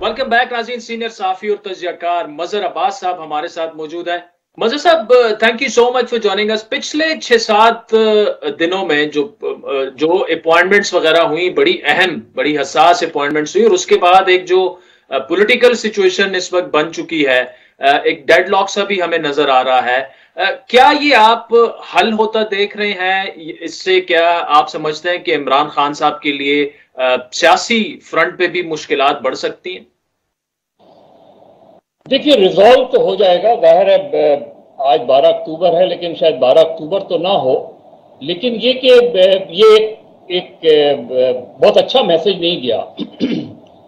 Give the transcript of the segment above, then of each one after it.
Welcome back नाज़रीन। Senior साफी और तजियाकार मजहर अब्बास साहब हमारे साथ मौजूद है। मजहर साहब, thank you so much for joining us. पिछले 6-7 दिनों में जो अपॉइंटमेंट्स वगैरह हुई, बड़ी अहम बड़ी हसास अपॉइंटमेंट्स हुई, और उसके बाद एक जो पॉलिटिकल सिचुएशन इस वक्त बन चुकी है, एक डेडलॉक सा भी हमें नजर आ रहा है। क्या ये आप हल होता देख रहे हैं? इससे क्या आप समझते हैं कि इमरान खान साहब के लिए सियासी फ्रंट पे भी मुश्किलात बढ़ सकती हैं? देखिए, रिजॉल्व तो हो जाएगा, जाहिर है। आज 12 अक्टूबर है, लेकिन शायद 12 अक्टूबर तो ना हो। लेकिन ये कि ये एक बहुत अच्छा मैसेज नहीं गया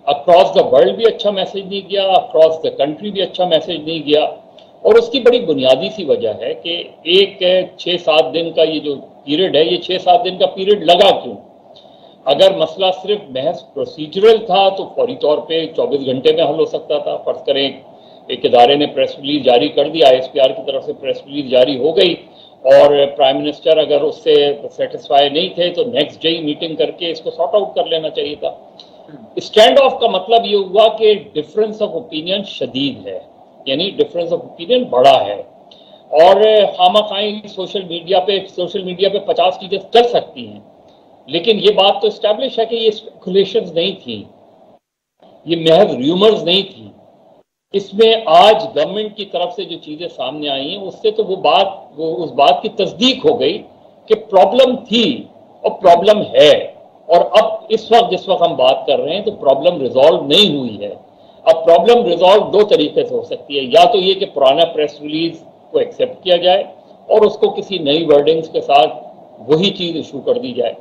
अक्रॉस द वर्ल्ड भी अच्छा मैसेज नहीं गया, अक्रॉस द कंट्री भी अच्छा मैसेज नहीं गया। और उसकी बड़ी बुनियादी सी वजह है कि एक 6-7 दिन का ये जो पीरियड है, ये 6-7 दिन का पीरियड लगा क्यों? अगर मसला सिर्फ महज प्रोसीजरल था तो फौरी तौर पे 24 घंटे में हल हो सकता था। फर्ज करें एक इदारे ने प्रेस रिलीज जारी कर दी, ISPR की तरफ से प्रेस रिलीज जारी हो गई, और प्राइम मिनिस्टर अगर उससे सेटिस्फाई नहीं थे तो नेक्स्ट डे मीटिंग करके इसको सॉर्ट आउट कर लेना चाहिए था। स्टैंड ऑफ का मतलब ये हुआ कि डिफरेंस ऑफ ओपिनियन शदीद है, यानी डिफरेंस ऑफ ओपिनियन बड़ा है। और खामखाई सोशल मीडिया पे 50 चीजें कर सकती हैं, लेकिन ये बात तो एस्टैब्लिश है कि ये स्पेकुलेशंस नहीं थी, ये महज र्यूमर्स नहीं थी। इसमें आज गवर्नमेंट की तरफ से जो चीजें सामने आई हैं, उससे तो वो उस बात की तस्दीक हो गई कि प्रॉब्लम थी और प्रॉब्लम है। और अब जिस वक्त हम बात कर रहे हैं तो प्रॉब्लम रिजॉल्व नहीं हुई है। अब प्रॉब्लम रिजॉल्व दो तरीके से हो सकती है, या तो ये कि पुराना प्रेस रिलीज को एक्सेप्ट किया जाए और उसको किसी नई वर्डिंग्स के साथ वही चीज इशू कर दी जाए।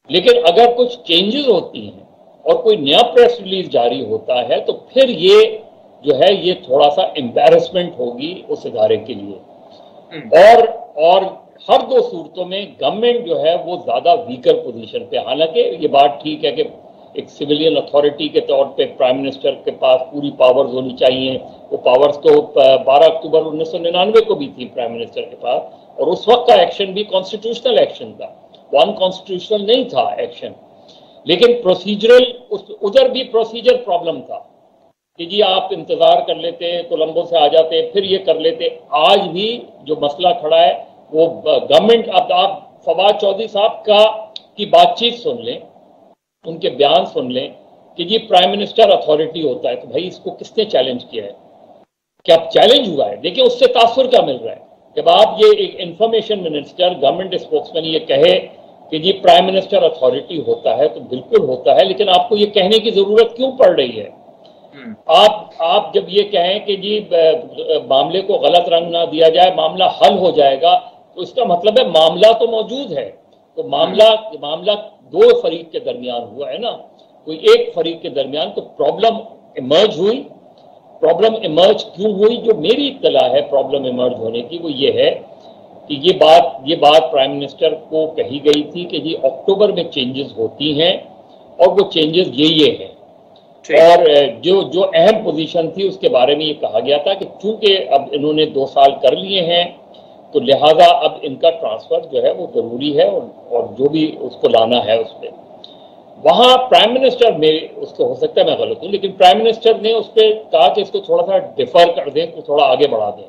लेकिन अगर कुछ चेंजेस होती हैं और कोई नया प्रेस रिलीज जारी होता है तो फिर ये जो है ये थोड़ा सा एम्बैरेसमेंट होगी उस इदारे के लिए। और हर दो सूरतों में गवर्नमेंट जो है वो ज्यादा वीकर पोजीशन पे, हालांकि ये बात ठीक है कि एक सिविलियन अथॉरिटी के तौर पे प्राइम मिनिस्टर के पास पूरी पावर्स होनी चाहिए। वो पावर्स तो 12 अक्टूबर 1999 को भी थी प्राइम मिनिस्टर के पास, और उस वक्त का एक्शन भी कॉन्स्टिट्यूशनल एक्शन था, वन कॉन्स्टिट्यूशनल नहीं था एक्शन। लेकिन प्रोसीजरल उधर भी प्रोसीजर प्रॉब्लम था कि जी आप इंतजार कर लेते, कोलंबो से आ जाते, फिर ये कर लेते। आज भी जो मसला खड़ा है वो गवर्नमेंट, अब आप फवाद चौधरी साहब की बातचीत सुन लें, उनके बयान सुन लें कि जी प्राइम मिनिस्टर अथॉरिटी होता है, तो भाई इसको किसने चैलेंज किया है? क्या चैलेंज हुआ है? देखिए उससे तासुर क्या मिल रहा है जब आप ये एक इंफॉर्मेशन मिनिस्टर, गवर्नमेंट स्पोक्समैन ये कहे कि जी प्राइम मिनिस्टर अथॉरिटी होता है, तो बिल्कुल होता है, लेकिन आपको ये कहने की जरूरत क्यों पड़ रही है? आप जब ये कहें कि जी मामले को गलत रंग ना दिया जाए, मामला हल हो जाएगा, तो इसका मतलब है मामला तो मौजूद है। तो मामला दो फरीक के दरमियान हुआ है ना, कोई एक फरीक के दरमियान। तो प्रॉब्लम इमर्ज हुई। प्रॉब्लम इमर्ज क्यों हुई? जो मेरी इत्तला है प्रॉब्लम इमर्ज होने की वो ये है कि ये बात प्राइम मिनिस्टर को कही गई थी कि जी अक्टूबर में चेंजेस होती हैं, और वो चेंजेस ये हैं। और जो अहम पोजीशन थी उसके बारे में ये कहा गया था कि चूंकि अब इन्होंने 2 साल कर लिए हैं तो लिहाजा अब इनका ट्रांसफर जो है वो जरूरी है, और जो भी उसको लाना है उस पर वहां प्राइम मिनिस्टर में, उसको हो सकता है मैं गलत हूं, लेकिन प्राइम मिनिस्टर ने उस पर कहा कि इसको थोड़ा सा डिफर कर दें, तो थोड़ा आगे बढ़ा दें,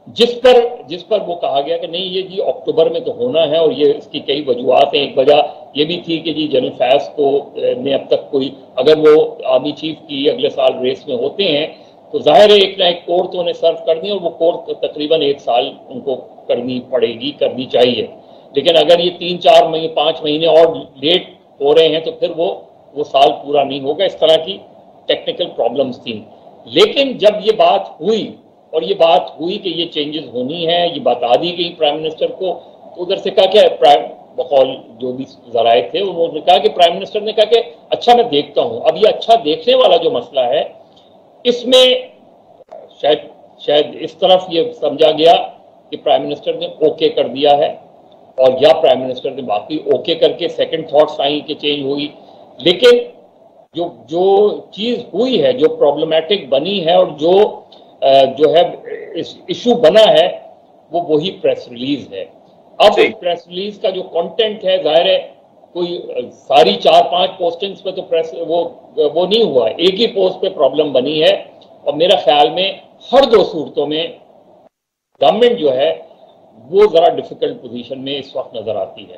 जिस पर वो कहा गया कि नहीं ये जी अक्टूबर में तो होना है। और ये इसकी कई वजूहत हैं। एक वजह ये भी थी कि जी जनरल फैज को ने अब तक कोई, अगर वो आर्मी चीफ की अगले साल रेस में होते हैं तो जाहिर है एक ना एक कोर तो उन्हें सर्व करनी, और वो कोर तकरीबन 1 साल उनको करनी चाहिए। लेकिन अगर ये 3-4 महीने 5 महीने और लेट हो रहे हैं तो फिर वो साल पूरा नहीं होगा। इस तरह की टेक्निकल प्रॉब्लम्स थी। लेकिन जब ये बात हुई और ये बात हुई कि ये चेंजेस होनी है, ये बता दी गई प्राइम मिनिस्टर को, तो उधर से कहा कि बकौल जो भी जराए थे उन्होंने कहा कि प्राइम मिनिस्टर ने कहा कि अच्छा मैं देखता हूं। अब ये अच्छा देखने वाला जो मसला है, इसमें शायद इस तरफ ये समझा गया कि प्राइम मिनिस्टर ने ओके कर दिया है, और या प्राइम मिनिस्टर ने बाकी ओके करके सेकंड थॉट्स आई कि चेंज हुई। लेकिन जो चीज हुई है, जो प्रॉब्लमेटिक बनी है, और जो है इशू बना है, वो वही प्रेस रिलीज है। अब प्रेस रिलीज का जो कंटेंट है, जाहिर है کوئی ساری 4-5 پوسٹنگز پہ تو پریس وہ نہیں ہوا، ایک ہی پوسٹ پہ پرابلم بنی ہے، اور میرا خیال میں ہر دو صورتوں میں گورنمنٹ جو ہے وہ ذرا ڈیفیکلٹ پوزیشن میں اس وقت نظر آتی ہے۔